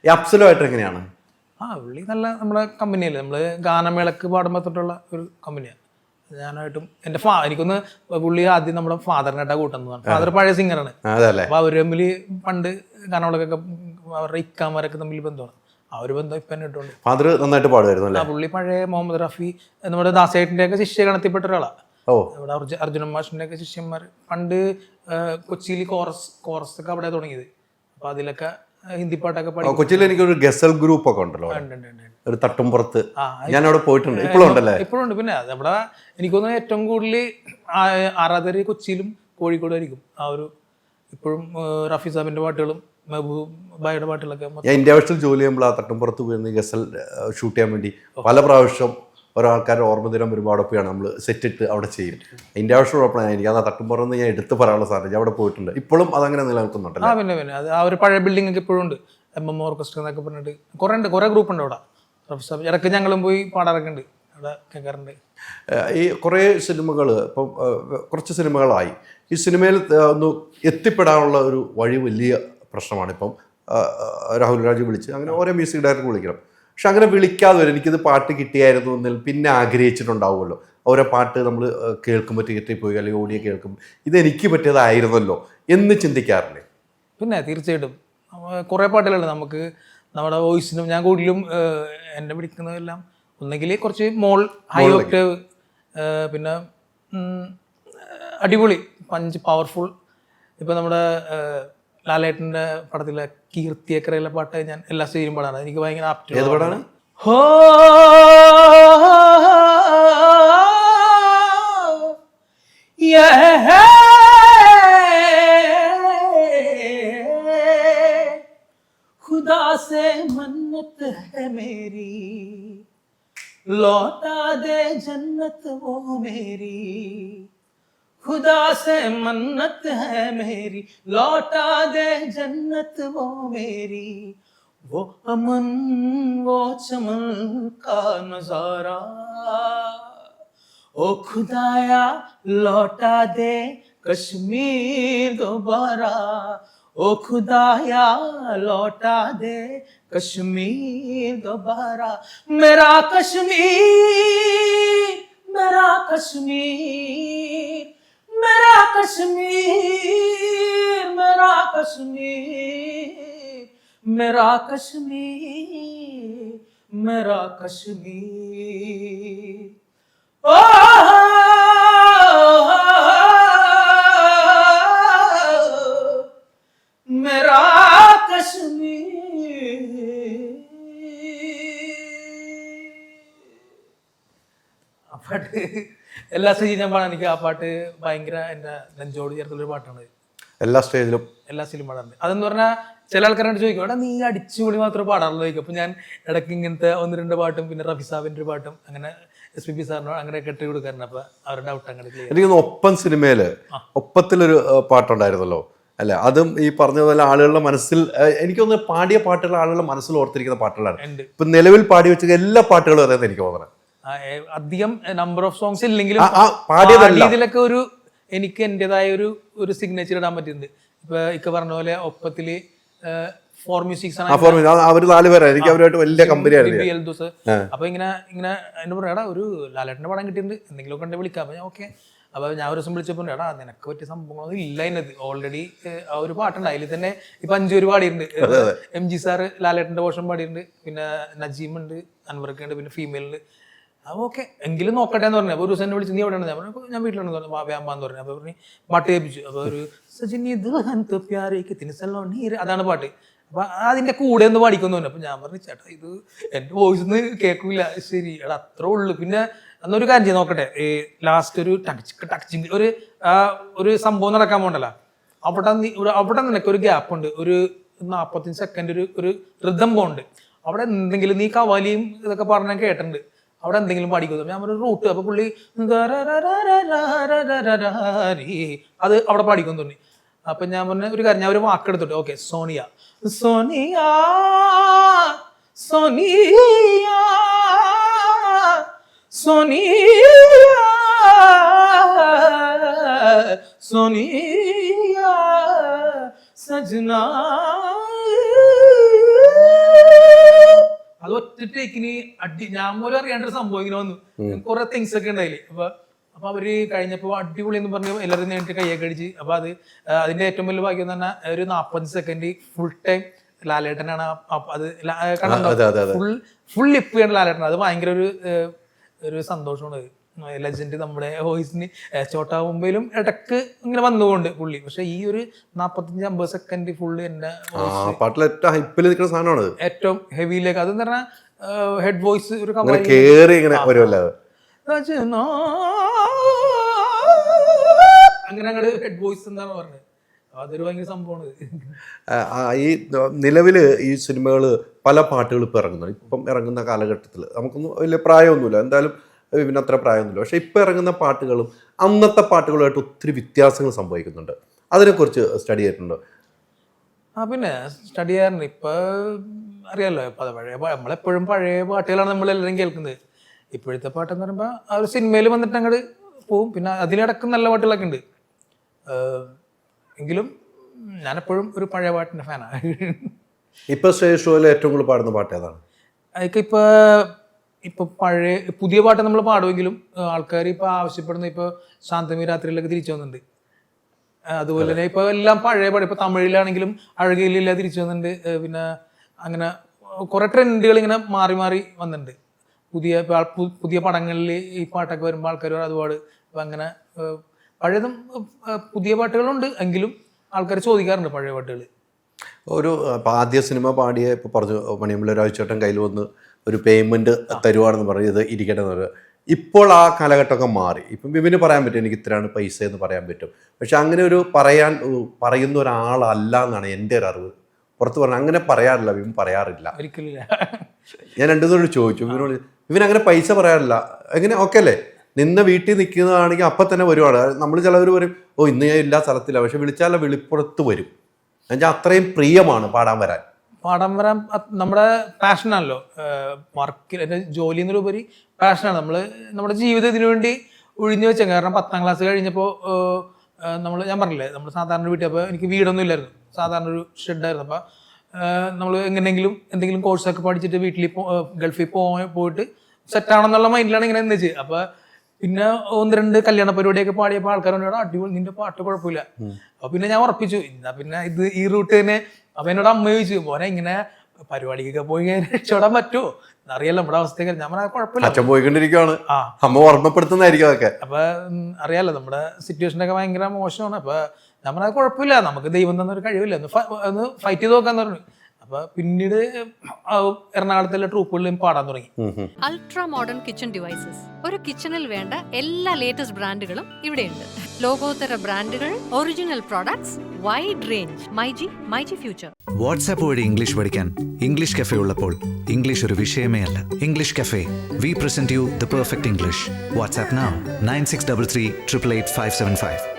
ഈ അപ്സലുമായിട്ട് എങ്ങനെയാണ്? പുള്ളി നല്ല നമ്മുടെ കമ്പനിയല്ലേ, നമ്മള് ഗാനമേളക്ക് പാടുമ്പോൾ തൊട്ടുള്ള ഒരു കമ്പനിയാണ്. ഞാനായിട്ടും എൻ്റെ എനിക്കൊന്ന് പുള്ളി ആദ്യം നമ്മുടെ ഫാദറിനായിട്ടാ കൂട്ടുന്നതാണ്. ഫാദർ പഴയ സിംഗറാണ്. അപ്പൊ അവര് തമ്മിൽ പണ്ട് ഗാനമേളക്കൊക്കെ അവരുടെ ഇക്കാമാരൊക്കെ തമ്മിൽ ബന്ധമാണ്. ആ ഒരു ബന്ധം ഇപ്പൊ ഇട്ടുണ്ട്. ഫാദർ നന്നായിട്ട് പാടുമായിരുന്നു. പുള്ളി പഴയ മുഹമ്മദ് റഫി നമ്മുടെ ദാസേട്ടൻ്റെ ഒക്കെ ശിഷ്യഗണത്തിൽപ്പെട്ട ഒരാളാണ്. നമ്മുടെ അർജുനൻ മാഷിന്റെ ഒക്കെ ശിഷ്യന്മാർ പണ്ട് കൊച്ചിയിൽ കോറസ് ഒക്കെ അവിടെ തുടങ്ങിയത്. അപ്പൊ അതിലൊക്കെ ഹിന്ദി പാട്ടൊക്കെ പാടി. കൊച്ചിയിൽ എനിക്കൊരു ഗസൽ ഗ്രൂപ്പ് ഒക്കെ ഉണ്ടല്ലോ, ഒരു തട്ടുംപുറത്ത്. ഞാൻ അവിടെ പോയിട്ടുണ്ട്. ഇപ്പോഴും ഉണ്ടല്ലേ? ഇപ്പോഴും ഉണ്ട്. പിന്നെ അവിടെ എനിക്കൊന്ന് ഏറ്റവും കൂടുതൽ ആരാധകർ കൊച്ചിയിലും കോഴിക്കോടും ആയിരിക്കും. ആ ഒരു ഇപ്പോഴും റഫി സാബിന്റെ പാട്ടുകളും മെഹബൂബായുടെ പാട്ടുകളൊക്കെ. ഇന്ത്യ വേഴ്സിൽ ജോലി ചെയ്യുമ്പോൾ ആ തട്ടുംപുറത്ത് പോയി ഗസൽ ഷൂട്ട് ചെയ്യാൻ വേണ്ടി പല പ്രാവശ്യം ഓരോ ആൾക്കാരുടെ ഓർമ്മ ദിനം ഒരുപാടൊക്കെയാണ് നമ്മൾ സെറ്റിട്ട് അവിടെ ചെയ്യും. ഇന്ത്യ വേഴ്സിനോടൊപ്പം എനിക്ക് ആ തട്ടുംപുറത്ത് ഞാൻ എടുത്ത് പറയാനുള്ള സാധനം ഞാൻ അവിടെ പോയിട്ടുണ്ട്. ഇപ്പോഴും അതങ്ങനെ നിലനിൽക്കുന്നുണ്ട്. പിന്നെ അത് ആ ഒരു പഴയ ബിൽഡിംഗ് ഒക്കെ ഇപ്പോഴും ഉണ്ട്. MM ഓർക്കസ്ട്ര എന്നൊക്കെ പറഞ്ഞിട്ട് കുറെ ഗ്രൂപ്പ് ഉണ്ട് അവിടെ. ഇടയ്ക്ക് ഞങ്ങളും പോയി പാടാറൊക്കെ ഉണ്ട്, അവിടെ കേൾക്കാറുണ്ട്. ഈ കുറേ സിനിമകൾ ഇപ്പം കുറച്ച് സിനിമകളായി. ഈ സിനിമയിൽ ഒന്ന് എത്തിപ്പെടാനുള്ള ഒരു വഴി വലിയ പ്രശ്നമാണ്. ഇപ്പം രാഹുൽ രാജ് വിളിച്ച് അങ്ങനെ ഓരോ മ്യൂസിക് ഡയറക്ടർ വിളിക്കണം. പക്ഷെ അങ്ങനെ വിളിക്കാതെ വരും എനിക്കിത് പാട്ട് കിട്ടിയായിരുന്നു എന്നതിൽ പിന്നെ ആഗ്രഹിച്ചിട്ടുണ്ടാവുമല്ലോ. ഓരോ പാട്ട് നമ്മൾ കേൾക്കുമ്പോൾ തിയേറ്ററിൽ പോയി അല്ലെങ്കിൽ ഓഡിയോ കേൾക്കുമ്പോൾ ഇതെനിക്ക് പറ്റിയതായിരുന്നല്ലോ എന്ന് ചിന്തിക്കാറില്ലേ? പിന്നെ തീർച്ചയായിട്ടും കുറേ പാട്ടുകളുണ്ട് നമുക്ക് നമ്മുടെ വോയിസിനും. ഞാൻ കൂടുതലും എന്നെ പിടിക്കുന്നതെല്ലാം ഒന്നെങ്കിൽ കുറച്ച് ഹൈ ഒക്ടേവ്, പിന്നെ അടിപൊളി പഞ്ച് പവർഫുൾ. ഇപ്പം നമ്മുടെ ലാലേട്ടൻ്റെ പടത്തിലെ കീർത്തിയക്കരയിലെ പാട്ട് ഞാൻ എല്ലാ സ്റ്റേജിലും പാടാണ്. എനിക്ക് ഭയങ്കര ആപ്റ്റ്. ഏത് പാടാണ്? ഹോ खुदा से मन्नत है मेरी, लौटा दे जन्नत वो मेरी. खुदा से मन्नत है मेरी, लौटा दे जन्नत वो मेरी. वो अमन वो चमन का नजारा, ओ खुदाया लौटा दे कश्मीर दोबारा. ओ खुदाया लौटा दे कश्मीर दोबारा. मेरा कश्मीर, मेरा कश्मीर, मेरा कश्मीर, मेरा कश्मीर, मेरा कश्मीर, मेरा कश्मीर. ओ मेरा कश्मीर. ആ പാട്ട് എല്ലാ സ്റ്റേജിലും ഞാൻ പാടാൻ. എനിക്ക് ആ പാട്ട് ഭയങ്കര എൻ്റെ നെഞ്ചോട് ചേർത്തുള്ളൊരു പാട്ടാണ്. എല്ലാ സ്റ്റേജിലും എല്ലാ സ്റ്റേജിലും പാടാറുണ്ട്. അതെന്ന് പറഞ്ഞാൽ ചില ആൾക്കാരോട് ചോദിക്കും, എടാ നീ അടിച്ചുപൊളി മാത്രമേ പാടാറുള്ളൂ ചോദിക്കും. അപ്പോൾ ഞാൻ ഇടയ്ക്ക് ഇങ്ങനത്തെ 1-2 പാട്ടും പിന്നെ റഫി സാബിൻ്റെ ഒരു പാട്ടും അങ്ങനെ SPB സാറിനോ അങ്ങനെ കെട്ടി കൊടുക്കാറുണ്ട്. അപ്പോൾ അവരുടെ ഡൗട്ട് അങ്ങനെ ക്ലിയർ. എനിക്ക് ഒപ്പം സിനിമയിൽ ഒപ്പത്തിലൊരു പാട്ടുണ്ടായിരുന്നല്ലോ അല്ലെ? അതും ഈ പറഞ്ഞതുപോലെ ആളുകളുടെ മനസ്സിൽ എനിക്കൊന്ന് പാടിയ പാട്ടുകൾ ആളുകളുടെ മനസ്സിൽ ഓർത്തിരിക്കുന്ന പാട്ടുകളാണ്. ഇപ്പൊ നിലവിൽ പാടി വെച്ച എല്ലാ പാട്ടുകളും അറിയാൻ എനിക്ക് തോന്നണം. അധികം നമ്പർ ഓഫ് സോങ്സ് ഇല്ലെങ്കിലും ഇതിലൊക്കെ ഒരു എനിക്ക് എന്റേതായ ഒരു സിഗ്നേച്ചർ ഇടാൻ പറ്റുന്നുണ്ട്. ഇപ്പൊ ഇക്ക പറഞ്ഞ പോലെ ഒപ്പത്തില് ഫോർ മ്യൂസിക്സ് ആണ്. അവര് 4 പേരാണ്. എനിക്ക് അവരുമായിട്ട് വലിയ കമ്പനിയായിരുന്നു. അപ്പൊ ഇങ്ങനെ എന്നെ പറയാ ഒരു ലാലേട്ടന്റെ പടം കിട്ടിയിട്ടുണ്ട്, എന്തെങ്കിലും കണ്ടേ വിളിക്കാം. അപ്പൊ ഞാൻ ഓക്കെ. അപ്പൊ ഞാൻ ഒരു ദിവസം വിളിച്ചപ്പോൾ എടാ നിനക്ക് പറ്റിയ സംഭവങ്ങളൊന്നും ഇല്ല അതിനകത്ത്. ഓൾറെഡി ആ ഒരു പാട്ടുണ്ട്, അതിൽ തന്നെ ഇപ്പൊ 5 പേര് പാടിയിട്ടുണ്ട്. MG സാറ് ലാലേട്ടന്റെ പോർഷൻ പാടിയിട്ടുണ്ട്, പിന്നെ നജീം ഉണ്ട്, അൻവർക്ക് ഉണ്ട്, പിന്നെ ഫീമെയിലുണ്ട്. അപ്പോൾ ഓക്കെ എങ്കിലും നോക്കട്ടെ എന്ന് പറഞ്ഞു. അപ്പോൾ ഒരു ദിവസം എന്നെ വിളിച്ച് നീ എവിടെയാണ്? ഞാൻ പറഞ്ഞു ഞാൻ വീട്ടിലാണെന്ന് പറഞ്ഞു. വ്യാപാന്ന് പറഞ്ഞു. അപ്പോൾ പറഞ്ഞു പാട്ട് കേൾപ്പിച്ചു. അപ്പോൾ ഒരു സജിനി ദുൽഹൻ തോ പ്യാരേ കിതനി സലോണി, അതാണ് പാട്ട്. അപ്പൊ അതിന്റെ കൂടെ ഒന്ന് പാടിക്കുന്നു പറഞ്ഞു. അപ്പൊ ഞാൻ പറഞ്ഞു ചേട്ടാ ഇത് എന്റെ വോയിസ് ഒന്നും കേൾക്കൂല. ശരി എടാ അത്രേ ഉള്ളു. പിന്നെ അന്നൊരു കാര്യം ചെയ്ത് നോക്കട്ടെ, ലാസ്റ്റ് ഒരു ടച്ചിങ് ഒരു സംഭവം നടക്കാൻ പോകണ്ടല്ലോ, അവിടെ നിനക്കൊരു ഗ്യാപ്പ് ഉണ്ട്, ഒരു 45 സെക്കൻഡ് ഒരു റിതം പോകുന്നുണ്ട്. അവിടെ എന്തെങ്കിലും നീ കവാലിയും ഇതൊക്കെ പറഞ്ഞാൽ കേട്ടിട്ടുണ്ട്, അവിടെ എന്തെങ്കിലും പാടിക്കുന്നു. ഞാൻ ഒരു റൂട്ട്. അപ്പൊ പുള്ളി അത് അവിടെ പാടിക്കുന്നു തോന്നി. അപ്പൊ ഞാൻ പറഞ്ഞ ഒരു കാര്യം, ഞാൻ ഒരു വാക്കെടുത്തിട്ട് ഓക്കെ സോണിയ സോണിയ സോണിയ സോണിയ സോണിയ സजना ഒറ്റ ടേക്കിന് ഞാൻ പോലും അറിയാണ്ടൊരു സംഭവം ഇങ്ങനെ വന്നു. കുറെ തിങ്സ് ഒക്കെ ഉണ്ടായില്ലേ. അപ്പൊ അവര് കഴിഞ്ഞപ്പോ അടിപൊളി എന്ന് പറഞ്ഞു എല്ലാവരും നേരിട്ട് കയ്യൊക്കെ അടിച്ച്. അപ്പൊ അതിന്റെ ഏറ്റവും വലിയ ഭാഗ്യം എന്ന് പറഞ്ഞാൽ ഒരു 40 സെക്കൻഡ് ഫുൾ ടൈം ലാലേട്ടനാണ്. അത് ഫുൾ ലിപ്പ് ചെയ്യണ ലാലേട്ടൻ. അത് ഭയങ്കര ഒരു സന്തോഷമാണ്. ലെജൻഡ് നമ്മുടെ വോയിസിന് ചോട്ടാ മുംബൈയിലും ഇടക്ക് ഇങ്ങനെ വന്നുകൊണ്ട് പുള്ളി. പക്ഷെ ഈ ഒരു 45-50 സെക്കൻഡ് ഫുള്ള് എന്റെ ഏറ്റവും ഹെവിയിലേക്ക് അതെന്ന് പറഞ്ഞാൽ ഹെഡ് വോയിസ് ഒരു അങ്ങനെ അങ്ങോട്ട് ഹെഡ് വോയിസ് എന്താണ് പറഞ്ഞത്. അതൊരു ഭയങ്കര സംഭവമാണ്. ഈ നിലവില് ഈ സിനിമകൾ പല പാട്ടുകൾ ഇപ്പം ഇറങ്ങുന്നുണ്ട്. ഇപ്പം ഇറങ്ങുന്ന കാലഘട്ടത്തിൽ നമുക്കൊന്നും വലിയ പ്രായമൊന്നുമില്ല, എന്തായാലും പിന്നെ അത്ര പ്രായമൊന്നുമില്ല. പക്ഷെ ഇപ്പം ഇറങ്ങുന്ന പാട്ടുകളും അന്നത്തെ പാട്ടുകളുമായിട്ട് ഒത്തിരി വ്യത്യാസങ്ങൾ സംഭവിക്കുന്നുണ്ട്. അതിനെക്കുറിച്ച് സ്റ്റഡി ചെയ്തിട്ടുണ്ട്? പിന്നെ സ്റ്റഡി ചെയ്യാറുണ്ട്. ഇപ്പം അറിയാമല്ലോ, ഇപ്പം അത് നമ്മളെപ്പോഴും പഴയ പാട്ടുകളാണ് നമ്മളെല്ലാവരും കേൾക്കുന്നത്. ഇപ്പോഴത്തെ പാട്ടെന്ന് പറയുമ്പോൾ ആ ഒരു സിനിമയിൽ വന്നിട്ട് അങ്ങോട്ട് പോവും. പിന്നെ അതിലിടക്ക് നല്ല പാട്ടുകളൊക്കെ ഉണ്ട്. എങ്കിലും ഞാനെപ്പോഴും ഒരു പഴയ പാട്ടിൻ്റെ ഫാനാണ്. ഇപ്പം സ്റ്റേജ് ഷോയിൽ ഏറ്റവും കൂടുതൽ പാടുന്ന പാട്ട് ഏതാണ്? അതൊക്കെ ഇപ്പൊ പുതിയ പാട്ട് നമ്മൾ പാടുമെങ്കിലും ആൾക്കാർ ഇപ്പൊ ആവശ്യപ്പെടുന്ന ഇപ്പൊ ശാന്തമി രാത്രിയിലൊക്കെ തിരിച്ചു വന്നിട്ടുണ്ട്. അതുപോലെ തന്നെ ഇപ്പൊ എല്ലാം പഴയ പാട്ട്, ഇപ്പൊ തമിഴിലാണെങ്കിലും അഴകയിലില്ല തിരിച്ചു വന്നിട്ടുണ്ട്. പിന്നെ അങ്ങനെ കുറെ ട്രെൻഡുകൾ ഇങ്ങനെ മാറി മാറി വന്നിട്ടുണ്ട്. പുതിയ പടങ്ങളിൽ ഈ പാട്ടൊക്കെ വരുമ്പോൾ ആൾക്കാർ അതുപാട് ഇപ്പൊ അങ്ങനെ പഴയതും പുതിയ പാട്ടുകളുണ്ട്. എങ്കിലും ആൾക്കാർ ചോദിക്കാറുണ്ട് പഴയ പാട്ടുകൾ. ആദ്യ സിനിമ പാടിയ ഇപ്പോൾ പറഞ്ഞു മണിയമ്പിള്ള രാജുചേട്ടൻ കയ്യിൽ വന്ന് ഒരു പേയ്മെൻറ്റ് തരുവാണെന്ന് പറഞ്ഞ് ഇത് ഇരിക്കട്ടെ എന്ന് പറയുന്നത്. ഇപ്പോൾ ആ കാലഘട്ടമൊക്കെ മാറി. ഇപ്പം വിപിന് പറയാൻ പറ്റും എനിക്ക് ഇത്രയാണ് പൈസ എന്ന് പറയാൻ പറ്റും. പക്ഷെ അങ്ങനെ ഒരു പറയുന്ന ഒരാളല്ല എന്നാണ് എൻ്റെ ഒരു അറിവ്. പുറത്ത് പറഞ്ഞാൽ അങ്ങനെ പറയാറില്ല, വിപിൻ പറയാറില്ല. ഒരിക്കലില്ല. ഞാൻ രണ്ടുപേരോട് ചോദിച്ചു, വിപിനോട് ഇവൻ അങ്ങനെ പൈസ പറയാറില്ല. എങ്ങനെ ഓക്കെ അല്ലേ? നിന്ന് വീട്ടിൽ നിൽക്കുന്നതാണെങ്കിൽ അപ്പം തന്നെ വരുവാണ്. നമ്മൾ ചിലവർ പറയും ഇന്ന് ഞാൻ എല്ലാ സ്ഥലത്തില്ല, പക്ഷെ വിളിച്ചാൽ വെളിപ്പുറത്ത് വരും. എന്നുവെച്ചാൽ അത്രയും പ്രിയമാണ് പാടാൻ വരാൻ നമ്മുടെ പാഷനാണല്ലോ. വർക്ക് ജോലി എന്നൊരുപരി പാഷനാണ്. നമ്മുടെ ജീവിതത്തിന് വേണ്ടി ഒഴിഞ്ഞു വെച്ചാൽ. കാരണം 10ാം ക്ലാസ് കഴിഞ്ഞപ്പോൾ ഞാൻ പറഞ്ഞില്ലേ, നമ്മൾ സാധാരണ വീട്ടിൽ, അപ്പോൾ എനിക്ക് വീടൊന്നും ഇല്ലായിരുന്നു, സാധാരണ ഒരു ഷെഡായിരുന്നു. അപ്പോൾ നമ്മൾ എന്തെങ്കിലും കോഴ്സൊക്കെ പഠിച്ചിട്ട് വീട്ടിൽ ഗൾഫിൽ പോയിട്ട് സെറ്റാണെന്നുള്ള മൈൻഡിലാണ് ഇങ്ങനെ എന്ന് വെച്ച്. അപ്പോൾ പിന്നെ 1-2 കല്യാണ പരിപാടിയൊക്കെ പാടിയപ്പോൾ ആൾക്കാരോട് അടിപൊളി നിന്റെ പാട്ട് കുഴപ്പമില്ല. അപ്പൊ പിന്നെ ഞാൻ ഉറപ്പിച്ചു എന്നാ പിന്നെ ഈ റൂട്ട് തന്നെ. അപ്പൊ എന്നോട് അമ്മ ചോദിച്ചു, മോനെ ഇങ്ങനെ പരിപാടിക്കൊക്കെ പോയി രക്ഷപ്പെടാൻ പറ്റുമോ അറിയാലോ നമ്മുടെ അവസ്ഥയൊക്കെ. ഞാൻ പറഞ്ഞാൽ കുഴപ്പമില്ല, അച്ഛൻ പോയിക്കൊണ്ടിരിക്കുകയാണ്, അമ്മ ഓർമ്മപ്പെടുത്തുന്നതായിരിക്കും അതൊക്കെ. അപ്പൊ അറിയാലോ നമ്മുടെ സിറ്റുവേഷനൊക്കെ ഭയങ്കര മോശമാണ്. അപ്പൊ ഞാൻ പറഞ്ഞാൽ കുഴപ്പമില്ല, നമുക്ക് ദൈവം തന്നൊരു കഴിവില്ല, ഒന്ന് ഫൈറ്റ് ചെയ്ത് നോക്കാന്ന് പറഞ്ഞു. അപ്പൊ പിന്നീട് എറണാകുളത്തിലെ ട്രൂപ്പുകളിലും പാടാൻ തുടങ്ങി. അൾട്രാ മോഡേൺ കിച്ചൺ ഡിവൈസസ്, ഒരു കിച്ചണിൽ വേണ്ട എല്ലാ ലേറ്റസ്റ്റ് ബ്രാൻഡുകളും ഇവിടെയുണ്ട്. ലോകോത്തര ബ്രാൻഡുകൾ, original products, wide range. MyG future. WhatsApp വഴി ഇംഗ്ലീഷ് പഠിക്കാൻ ഇംഗ്ലീഷ് കഫേ ഉള്ളപ്പോൾ ഇംഗ്ലീഷ് ഒരു വിഷയമേ അല്ല. English cafe, we present you the perfect English. WhatsApp now 9633 888 575.